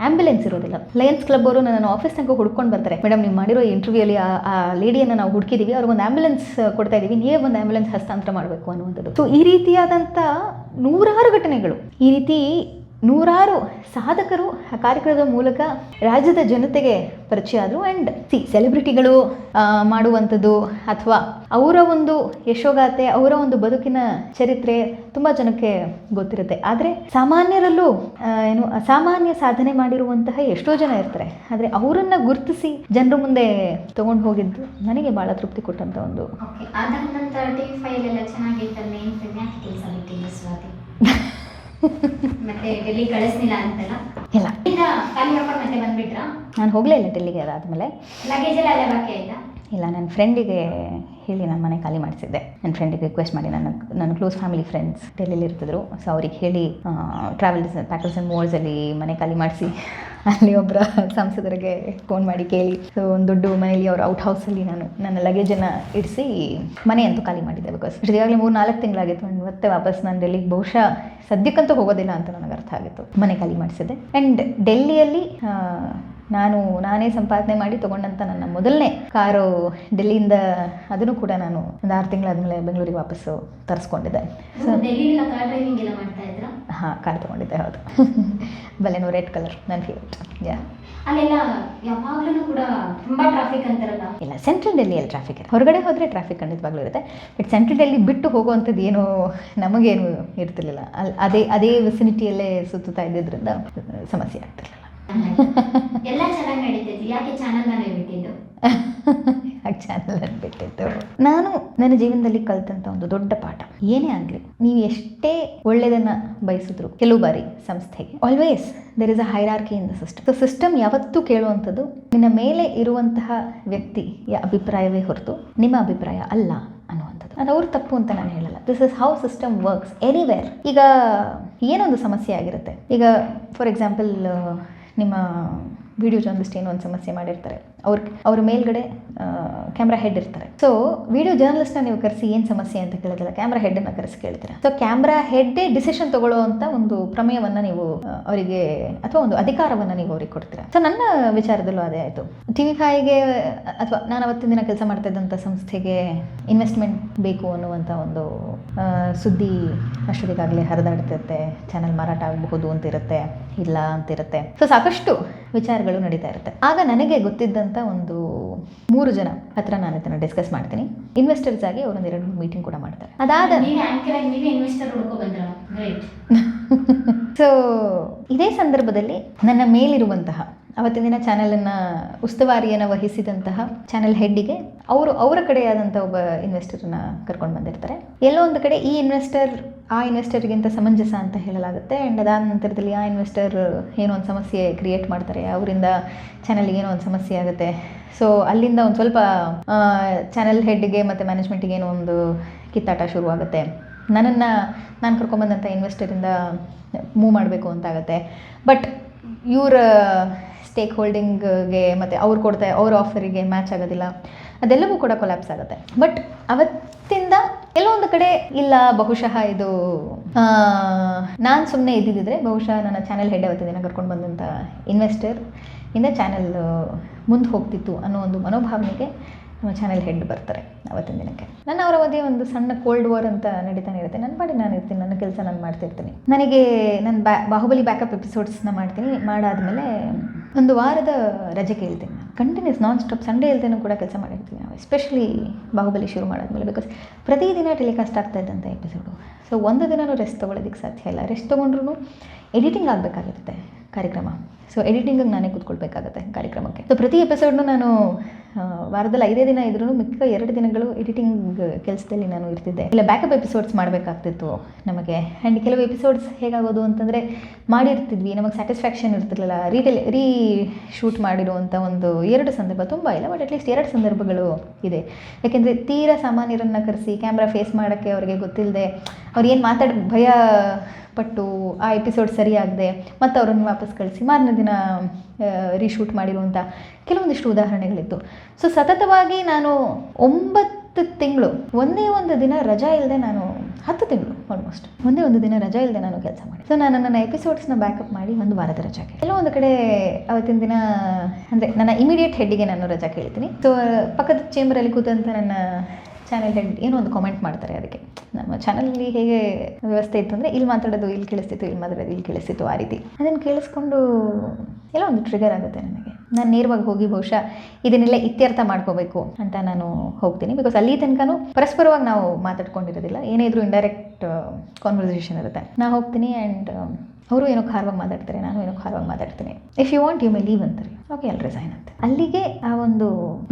ಆಂಬ್ಯುಲೆನ್ಸ್ ಇರೋದಿಲ್ಲ. ಲಯನ್ಸ್ ಕ್ಲಬ್ ಅವರು ನನ್ನ ಆಫೀಸ್ ತನಕ ಹುಡ್ಕೊಂಡು ಬರ್ತಾರೆ, ಮೇಡಮ್ ನೀವು ಮಾಡಿರೋ ಇಂಟರ್ವ್ಯೂಲಿ ಆ ಲೇಡಿಯನ್ನು ನಾವು ಹುಡುಕಿದ್ದೀವಿ, ಅವ್ರಿಗೊಂದು ಆಂಬ್ಯುಲೆನ್ಸ್ ಕೊಡ್ತಾ ಇದ್ದೀವಿ, ನೀವೇ ಒಂದು ಆಂಬ್ಯುಲೆನ್ಸ್ ಹಸ್ತಾಂತರ ಮಾಡಬೇಕು ಅನ್ನುವಂಥದ್ದು. ಸೊ ಈ ರೀತಿಯಾದಂಥ 100 ಘಟನೆಗಳು, ಈ ರೀತಿ 100 ಸಾಧಕರು ಆ ಕಾರ್ಯಕ್ರಮದ ಮೂಲಕ ರಾಜ್ಯದ ಜನತೆಗೆ ಪರಿಚಯ ಆದರು. ಆ್ಯಂಡ್ ಸೆಲೆಬ್ರಿಟಿಗಳು ಮಾಡುವಂಥದ್ದು ಅಥವಾ ಅವರ ಒಂದು ಯಶೋಗಾಥೆ, ಅವರ ಒಂದು ಬದುಕಿನ ಚರಿತ್ರೆ ತುಂಬ ಜನಕ್ಕೆ ಗೊತ್ತಿರುತ್ತೆ. ಆದರೆ ಸಾಮಾನ್ಯರಲ್ಲೂ ಅಸಾಮಾನ್ಯ ಸಾಧನೆ ಮಾಡಿರುವಂತಹ ಎಷ್ಟೋ ಜನ ಇರ್ತಾರೆ. ಆದರೆ ಅವರನ್ನು ಗುರುತಿಸಿ ಜನರ ಮುಂದೆ ತಗೊಂಡು ಹೋಗಿದ್ದು ನನಗೆ ಭಾಳ ತೃಪ್ತಿ ಕೊಟ್ಟಂಥ ಒಂದು. ಅದಾದ ನಂತರ TV5 ಎಲ್ಲ ಚೆನ್ನಾಗಿತ್ತಲ್ಲ, ಏನು ಸ್ವಾತಿ ಮತ್ತೆ ಡೆಲ್ಲಿ ಕಳಿಸ್ಲಿಲ್ಲ ಅಂತಲ್ಲ? ಇಲ್ಲ, ಖಾಲಿ ಮಾಡ್ಕೊಂಡು ಮತ್ತೆ ಬಂದ್ಬಿಟ್ರಾ? ನಾನು ಹೋಗಲೇ ಇಲ್ಲ ಡೆಲ್ಲಿಗೆ. ಅದಾದಮೇಲೆ ಲಗೇಜ್ ಎಲ್ಲ ಅಲ್ಲೇ ಬಾಕಿ ಆಯ್ತಾ? ಇಲ್ಲ, ನನ್ನ ಫ್ರೆಂಡಿಗೆ ಹೇಳಿ ನಾನು ಮನೆ ಖಾಲಿ ಮಾಡಿಸಿದ್ದೆ. ನನ್ನ ಫ್ರೆಂಡಿಗೆ ರಿಕ್ವೆಸ್ಟ್ ಮಾಡಿ, ನನ್ನ ಕ್ಲೋಸ್ ಫ್ಯಾಮಿಲಿ ಫ್ರೆಂಡ್ಸ್ ಡೆಲ್ಲಿಲಿ ಇರ್ತಿದ್ರು. ಸೊ ಅವ್ರಿಗೆ ಹೇಳಿ ಪ್ಯಾಕರ್ಸ್ ಆ್ಯಂಡ್ ಮೂವರ್ಸಲ್ಲಿ ಮನೆ ಖಾಲಿ ಮಾಡಿಸಿ, ಅಲ್ಲಿ ಒಬ್ಬರ ಸಂಸದರಿಗೆ ಫೋನ್ ಮಾಡಿ ಕೇಳಿ, ಸೊ ಒಂದು ದೊಡ್ಡ ಮನೆಯಲ್ಲಿ ಅವ್ರ ಔಟ್ ಹೌಸಲ್ಲಿ ನಾನು ನನ್ನ ಲಗೇಜನ್ನು ಇಡಿಸಿ ಮನೆ ಅಂತೂ ಖಾಲಿ ಮಾಡಿದ್ದೆ. ಬಿಕಾಸ್ ಈಗಾಗಲೇ 3-4 ತಿಂಗಳಾಗಿತ್ತು. ಮತ್ತೆ ವಾಪಸ್ ನಾನು ಡೆಲ್ಲಿಗೆ ಬಹುಶಃ ಸದ್ಯಕ್ಕಂತೂ ಹೋಗೋದಿಲ್ಲ ಅಂತ ನನಗೆ ಅರ್ಥ ಆಗಿತ್ತು. ಮನೆ ಖಾಲಿ ಮಾಡಿಸಿದ್ದೆ. ಆ್ಯಂಡ್ ಡೆಲ್ಲಿಯಲ್ಲಿ ನಾನೇ ಸಂಪಾದನೆ ಮಾಡಿ ತೊಗೊಂಡಂಥ ನನ್ನ ಮೊದಲನೇ ಕಾರು ಡೆಲ್ಲಿಯಿಂದ, ಅದನ್ನು ಕೂಡ ನಾನು ಒಂದು 6 ತಿಂಗಳಾದಮೇಲೆ ಬೆಂಗಳೂರಿಗೆ ವಾಪಸ್ಸು ತರಿಸ್ಕೊಂಡಿದ್ದೆ. ಸೊ ಡೆಲ್ಲಿಗೆಲ್ಲ ಕಾರ್ ಡ್ರೈವಿಂಗ್ ಎಲ್ಲ ಮಾಡ್ತಾ ಇದ್ರಾ? ಹಾಂ, ಕಾರ್ ತೊಗೊಂಡಿದ್ದೆ. ಹೌದು, ಬಲೆನೋ ರೆಡ್ ಕಲರ್, ನನ್ನ ಫೇವ್ರೇಟ್. ಅಲ್ಲೆಲ್ಲ ಯಾವಾಗಲೂ ಕೂಡ ತುಂಬ ಟ್ರಾಫಿಕ್ ಅಂತಾರಲ್ಲ? ಇಲ್ಲ, ಸೆಂಟ್ರಲ್ ಡೆಲ್ಲಿಯಲ್ಲಿ ಟ್ರಾಫಿಕ್ ಇದೆ. ಹೊರಗಡೆ ಹೋದರೆ ಟ್ರಾಫಿಕ್ ಖಂಡಿತವಾಗ್ಲೂ ಇರುತ್ತೆ. ಬಟ್ ಸೆಂಟ್ರಲ್ ಡೆಲ್ಲಿ ಬಿಟ್ಟು ಹೋಗುವಂಥದ್ದು ಏನೂ ನಮಗೇನು ಇರ್ತಿರ್ಲಿಲ್ಲ. ಅದೇ ವಿಸಿನಿಟಿಯಲ್ಲೇ ಸುತ್ತುತ್ತಾ ಇದ್ದಿದ್ದರಿಂದ ಸಮಸ್ಯೆ ಆಗ್ತಿರಲಿಲ್ಲ. ಎಲ್ಲ ಚೆನ್ನಾಗಿ ನಡೀತಿತ್ತು. ಯಾಕೆ ಚಾನಲ್ ನಾನು ಬಿಟ್ಟಿದ್ದು? ಚಾನಲ್ ಬಿಟ್ಟಿದ್ದು ನಾನು ನನ್ನ ಜೀವನದಲ್ಲಿ ಕಲಿತಂಥ ಒಂದು ದೊಡ್ಡ ಪಾಠ. ಏನೇ ಆಗಲಿ, ನೀವು ಎಷ್ಟೇ ಒಳ್ಳೆಯದನ್ನು ಬಯಸಿದ್ರು ಕೆಲವು ಬಾರಿ ಸಂಸ್ಥೆಗೆ always there is a hierarchy in the system. So system ಯಾವತ್ತೂ ಕೇಳುವಂಥದ್ದು ನಿನ್ನ ಮೇಲೆ ಇರುವಂತಹ ವ್ಯಕ್ತಿಯ ಅಭಿಪ್ರಾಯವೇ ಹೊರತು ನಿಮ್ಮ ಅಭಿಪ್ರಾಯ ಅಲ್ಲ ಅನ್ನುವಂಥದ್ದು. ಅದು ಅವ್ರ ತಪ್ಪು ಅಂತ ನಾನು ಹೇಳಲ್ಲ. This is how system works anywhere. ಈಗ ಏನೊಂದು ಸಮಸ್ಯೆ ಆಗಿರುತ್ತೆ, ಈಗ ಫಾರ್ ಎಕ್ಸಾಂಪಲ್ ನಿಮ್ಮ ವಿಡಿಯೋ ಜರ್ನಲಿಸ್ಟ್ ಏನೋ ಒಂದು ಸಮಸ್ಯೆ ಮಾಡಿರ್ತಾರೆ, ಅವ್ರ ಮೇಲ್ಗಡೆ ಕ್ಯಾಮ್ರಾ ಹೆಡ್ ಇರ್ತಾರೆ. ಸೊ ವಿಡಿಯೋ ಜರ್ನಲಿಸ್ಟ್ನ ನೀವು ಕರೆಸಿ ಏನು ಸಮಸ್ಯೆ ಅಂತ ಕೇಳಿದ್ರೆ ಕ್ಯಾಮ್ರಾ ಹೆಡ್ಡನ್ನು ಕರೆಸಿ ಕೇಳ್ತೀರಾ. ಸೊ ಕ್ಯಾಮ್ರಾ ಹೆಡ್ಡೇ ಡಿಸಿಷನ್ ತಗೊಳ್ಳೋ ಅಂತ ಒಂದು ಪ್ರಮೇಯವನ್ನು ನೀವು ಅವರಿಗೆ ಅಥವಾ ಒಂದು ಅಧಿಕಾರವನ್ನು ನೀವು ಅವ್ರಿಗೆ ಕೊಡ್ತೀರಾ. ಸೊ ನನ್ನ ವಿಚಾರದಲ್ಲೂ ಅದೇ ಆಯಿತು. TV5ಗೆ ಅಥವಾ ನಾನು ಅವತ್ತಿನ ದಿನ ಕೆಲಸ ಮಾಡ್ತಾ ಇದ್ದಂಥ ಸಂಸ್ಥೆಗೆ ಇನ್ವೆಸ್ಟ್ಮೆಂಟ್ ಬೇಕು ಅನ್ನುವಂಥ ಒಂದು ಸುದ್ದಿ ಅಷ್ಟೊತ್ತಿಗಾಗಲೇ ಹರಿದಾಡ್ತಿರುತ್ತೆ. ಚಾನಲ್ ಮಾರಾಟ ಆಗಬಹುದು ಅಂತಿರುತ್ತೆ, ಇಲ್ಲ ಅಂತಿರುತ್ತೆ. ಸೊ ಸಾಕಷ್ಟು ವಿಚಾರಗಳು ನಡೀತಾ ಇರುತ್ತೆ. ಆಗ ನನಗೆ ಗೊತ್ತಿದ್ದಂಥ ಒಂದು 3 ಜನ ಹತ್ರ ನಾನು ಇದನ್ನು ಡಿಸ್ಕಸ್ ಮಾಡ್ತೀನಿ. ಇನ್ವೆಸ್ಟರ್ಸ್ ಆಗಿ ಅವರೊಂದು 2 ಮೀಟಿಂಗ್ ಕೂಡ ಮಾಡ್ತಾರೆ. ಅದಾದ ನೀವೇ ಆಂಕರ್ ಆಗಿ ನೀವೇ ಇನ್ವೆಸ್ಟರ್ ಹುಡ್ಕೊ ಬಂದ್ರ. ಗ್ರೇಟ್. ಸೊ ಇದೇ ಸಂದರ್ಭದಲ್ಲಿ ನನ್ನ ಮೇಲಿರುವಂತಹ ಅವತ್ತಿನ ದಿನ ಚಾನಲನ್ನು ಉಸ್ತುವಾರಿಯನ್ನು ವಹಿಸಿದಂತಹ ಚಾನಲ್ ಹೆಡ್ಡಿಗೆ ಅವರ ಕಡೆಯಾದಂಥ ಒಬ್ಬ ಇನ್ವೆಸ್ಟರನ್ನ ಕರ್ಕೊಂಡು ಬಂದಿರ್ತಾರೆ. ಎಲ್ಲೋ ಒಂದು ಕಡೆ ಈ ಇನ್ವೆಸ್ಟರ್ ಆ ಇನ್ವೆಸ್ಟರ್ಗಿಂತ ಸಮಂಜಸ ಅಂತ ಹೇಳಲಾಗುತ್ತೆ. ಆ್ಯಂಡ್ ಅದಾದ ನಂತರದಲ್ಲಿ ಆ ಇನ್ವೆಸ್ಟರ್ ಏನೋ ಒಂದು ಸಮಸ್ಯೆ ಕ್ರಿಯೇಟ್ ಮಾಡ್ತಾರೆ, ಅವರಿಂದ ಚಾನಲ್ಗೆ ಏನೋ ಒಂದು ಸಮಸ್ಯೆ ಆಗುತ್ತೆ. ಸೊ ಅಲ್ಲಿಂದ ಒಂದು ಸ್ವಲ್ಪ ಚಾನಲ್ ಹೆಡ್ಗೆ ಮತ್ತು ಮ್ಯಾನೇಜ್ಮೆಂಟಿಗೆ ಏನೋ ಒಂದು ಕಿತ್ತಾಟ ಶುರುವಾಗುತ್ತೆ. ನಾನು ಕರ್ಕೊಂಬಂದಂಥ ಇನ್ವೆಸ್ಟರಿಂದ ಮೂವ್ ಮಾಡಬೇಕು ಅಂತಾಗುತ್ತೆ. ಬಟ್ ಇವರ ಸ್ಟೇಕ್ ಹೋಲ್ಡಿಂಗ್ಗೆ ಮತ್ತು ಅವ್ರ ಆಫರಿಗೆ ಮ್ಯಾಚ್ ಆಗೋದಿಲ್ಲ. ಅದೆಲ್ಲವೂ ಕೂಡ ಕೊಲ್ಯಾಪ್ಸ್ ಆಗುತ್ತೆ. ಬಟ್ ಅವತ್ತಿಂದ ಎಲ್ಲೋ ಒಂದು ಕಡೆ ಇಲ್ಲ, ಬಹುಶಃ ಇದು ನಾನು ಸುಮ್ಮನೆ ಇದ್ದಿದ್ದರೆ ಬಹುಶಃ ನನ್ನ ಚಾನಲ್ ಹೆಡ್ ಅವತ್ತಿನ ದಿನ ಕರ್ಕೊಂಡು ಬಂದಂಥ ಇನ್ವೆಸ್ಟರ್ ಇಂದ ಚಾನಲ್ ಮುಂದೆ ಹೋಗ್ತಿತ್ತು ಅನ್ನೋ ಒಂದು ಮನೋಭಾವನೆಗೆ ನಮ್ಮ ಚಾನಲ್ ಹೆಡ್ ಬರ್ತಾರೆ ಅವತ್ತಿನ ದಿನಕ್ಕೆ. ನನ್ನ ಅವರ ಮಧ್ಯೆ ಒಂದು ಸಣ್ಣ ಕೋಲ್ಡ್ ವಾರ್ ಅಂತ ನಡೀತಾನೆ ಇರುತ್ತೆ. ನನ್ನ ಪಾಡಿ ನಾನು ಇರ್ತೀನಿ, ನನ್ನ ಕೆಲಸ ನಾನು ಮಾಡ್ತಿರ್ತೀನಿ. ನನಗೆ ನಾನು ಬಾಹುಬಲಿ ಬ್ಯಾಕಪ್ ಎಪಿಸೋಡ್ಸ್ನ ಮಾಡ್ತೀನಿ. ಮಾಡಾದಮೇಲೆ ಒಂದು ವಾರದ ರಜೆ ಕೇಳ್ತೀನಿ. ನಾನು ಕಂಟಿನ್ಯೂಸ್ ನಾನ್ ಸ್ಟಾಪ್ ಸಂಡೇ ಇಲ್ದೇನೂ ಕೂಡ ಕೆಲಸ ಮಾಡಿರ್ತೀನಿ ನಾವು, ಎಸ್ಪೆಷಲಿ ಬಾಹುಬಲಿ ಶುರು ಮಾಡಾದ್ಮೇಲೆ. ಬಿಕಾಸ್ ಪ್ರತಿದಿನ ಟೆಲಿಕಾಸ್ಟ್ ಆಗ್ತಾ ಇದ್ದಂಥ ಎಪಿಸೋಡು. ಸೊ ಒಂದು ದಿನವೂ ರೆಸ್ಟ್ ತೊಗೊಳೋದಕ್ಕೆ ಸಾಧ್ಯ ಇಲ್ಲ. ರೆಸ್ಟ್ ತೊಗೊಂಡ್ರೂ ಎಡಿಟಿಂಗ್ ಆಗಬೇಕಾಗಿರುತ್ತೆ ಕಾರ್ಯಕ್ರಮ. ಸೊ ಎಡಿಟಿಂಗಿಗೆ ನಾನೇ ಕೂತ್ಕೊಳ್ಬೇಕಾಗತ್ತೆ ಕಾರ್ಯಕ್ರಮಕ್ಕೆ. ಸೊ ಪ್ರತಿ ಎಪಿಸೋಡ್ನು ನಾನು ವಾರದಲ್ಲಿ 5 ದಿನ ಇದ್ರೂ ಮಿಕ್ಕ 2 ದಿನಗಳು ಎಡಿಟಿಂಗ್ ಕೆಲಸದಲ್ಲಿ ನಾನು ಇರ್ತಿದ್ದೆ. ಇಲ್ಲ ಬ್ಯಾಕಪ್ ಎಪಿಸೋಡ್ಸ್ ಮಾಡಬೇಕಾಗ್ತಿತ್ತು ನಮಗೆ. ಆ್ಯಂಡ್ ಕೆಲವು ಎಪಿಸೋಡ್ಸ್ ಹೇಗಾಗೋದು ಅಂತಂದರೆ ಮಾಡಿರ್ತಿದ್ವಿ, ನಮಗೆ ಸ್ಯಾಟಿಸ್ಫ್ಯಾಕ್ಷನ್ ಇರ್ತಿರ್ಲಿಲ್ಲ. ರೀ ಶೂಟ್ ಮಾಡಿರುವಂಥ ಒಂದು 2 ಸಂದರ್ಭ, ತುಂಬ ಇಲ್ಲ ಬಟ್ ಅಟ್ಲೀಸ್ಟ್ 2 ಸಂದರ್ಭಗಳು ಇದೆ. ಯಾಕೆಂದರೆ ತೀರಾ ಸಾಮಾನ್ಯರನ್ನು ಕರೆಸಿ ಕ್ಯಾಮ್ರಾ ಫೇಸ್ ಮಾಡೋಕ್ಕೆ ಅವ್ರಿಗೆ ಗೊತ್ತಿಲ್ಲದೆ ಅವ್ರು ಏನು ಭಯ ಪಟ್ಟು ಆ ಎಪಿಸೋಡ್ ಸರಿಯಾಗದೆ ಮತ್ತು ಅವರನ್ನು ವಾಪಸ್ ಕಳಿಸಿ ಮಾರನೇ ದಿನ ರೀಶೂಟ್ ಮಾಡಿರುವಂಥ ಕೆಲವೊಂದಿಷ್ಟು ಉದಾಹರಣೆಗಳಿತ್ತು. ಸೊ ಸತತವಾಗಿ ನಾನು 9 ತಿಂಗಳು ಒಂದೇ ಒಂದು ದಿನ ರಜಾ ಇಲ್ಲದೆ, ನಾನು 10 ತಿಂಗಳು ಆಲ್ಮೋಸ್ಟ್ ಒಂದೇ ಒಂದು ದಿನ ರಜಾ ಇಲ್ಲದೆ ನಾನು ಕೆಲಸ ಮಾಡಿ. ಸೊ ನಾನು ನನ್ನ ಎಪಿಸೋಡ್ಸ್ನ ಬ್ಯಾಕಪ್ ಮಾಡಿ ಒಂದು ವಾರದ ರಜಾಗೆ ಎಲ್ಲೋ ಒಂದು ಕಡೆ ಅವತ್ತಿನ ದಿನ ಅಂದರೆ ನನ್ನ ಇಮಿಡಿಯೇಟ್ ಹೆಡ್ಡಿಗೆ ನಾನು ರಜಾ ಕೇಳ್ತೀನಿ. ಸೊ ಪಕ್ಕದ ಚೇಂಬರಲ್ಲಿ ಕೂತಂತ ನನ್ನ ಚಾನಲ್ ಹೆಡ್ ಏನೋ ಒಂದು ಕಾಮೆಂಟ್ ಮಾಡ್ತಾರೆ. ಅದಕ್ಕೆ ನಮ್ಮ ಚಾನಲಲ್ಲಿ ಹೇಗೆ ವ್ಯವಸ್ಥೆ ಇತ್ತು ಅಂದರೆ ಇಲ್ಲಿ ಮಾತಾಡೋದು ಇಲ್ಲಿ ಕೇಳಿಸ್ತಿತ್ತು, ಇಲ್ಲಿ ಮಾತಾಡೋದು ಇಲ್ಲಿ ಕೇಳಿಸ್ತಿತ್ತು, ಆ ರೀತಿ. ಅದನ್ನು ಕೇಳಿಸ್ಕೊಂಡು ಎಲ್ಲ ಒಂದು ಟ್ರಿಗರ್ ಆಗುತ್ತೆ ನನಗೆ. ನಾನು ನೇರವಾಗಿ ಹೋಗಿ ಬಹುಶಃ ಇದನ್ನೆಲ್ಲ ಇತ್ಯರ್ಥ ಮಾಡ್ಕೋಬೇಕು ಅಂತ ನಾನು ಹೋಗ್ತೀನಿ. ಬಿಕಾಸ್ ಅಲ್ಲಿ ತನಕನೂ ಪರಸ್ಪರವಾಗಿ ನಾವು ಮಾತಾಡ್ಕೊಂಡಿರೋದಿಲ್ಲ, ಏನೇ ಇದ್ರೂ ಇಂಡೈರೆಕ್ಟ್ ಕಾನ್ವರ್ಸೇಷನ್ ಇರುತ್ತೆ. ನಾನು ಹೋಗ್ತೀನಿ ಆ್ಯಂಡ್ ಅವರು ಏನೋ ಖಾರವಾಗಿ ಮಾತಾಡ್ತಾರೆ, ನಾನು ಏನೋ ಖಾರವಾಗಿ ಮಾತಾಡ್ತೀನಿ. If you want you may leave ಅಂತಾರೆ. ಓಕೆ ಅಲ್ಲಿ ರಿಸೈನ್ ಅಂತ. ಅಲ್ಲಿಗೆ ಆ ಒಂದು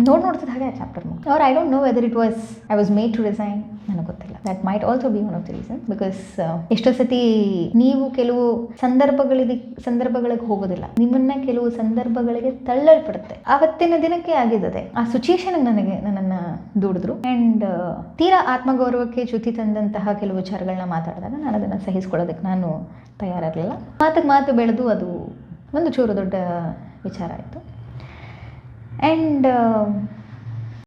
ನೋಡ್ತಿದ್ದ ಹಾಗೆ ಆ ಚಾಪ್ಟರ್ ಮುಗಿತು. Or I don't know whether it was I was made to resign, ನನಗೆ ಗೊತ್ತಿಲ್ಲ. That might also be one of the reason. Because ಎಷ್ಟೋ ಸತಿ ನೀವು ಕೆಲವು ಸಂದರ್ಭಗಳಿಗೆ ಹೋಗೋದಿಲ್ಲ, ನಿಮ್ಮನ್ನ ಕೆಲವು ಸಂದರ್ಭಗಳಿಗೆ ತಳ್ಳಲ್ಪಡುತ್ತೆ. ಆವತ್ತಿನ ದಿನಕ್ಕೆ ಆಗಿದ್ದದೆ ಆ ಸಿಚುಯೇಷನ್ಗೆ ನನ್ನನ್ನು ದೂಡಿದ್ರು. ಆ್ಯಂಡ್ ತೀರಾ ಆತ್ಮಗೌರವಕ್ಕೆ ಚ್ಯುತಿ ತಂದಂತಹ ಕೆಲವು ವಿಚಾರಗಳನ್ನ ಮಾತಾಡಿದಾಗ ನಾನು ಅದನ್ನು ಸಹಿಸ್ಕೊಳ್ಳೋದಕ್ಕೆ ನಾನು ತಯಾರಾಗಲಿಲ್ಲ. ಮಾತು ಬೆಳೆದು ಅದು ಒಂದು ಚೂರು ದೊಡ್ಡ ವಿಚಾರ ಆಯಿತು. ಆ್ಯಂಡ್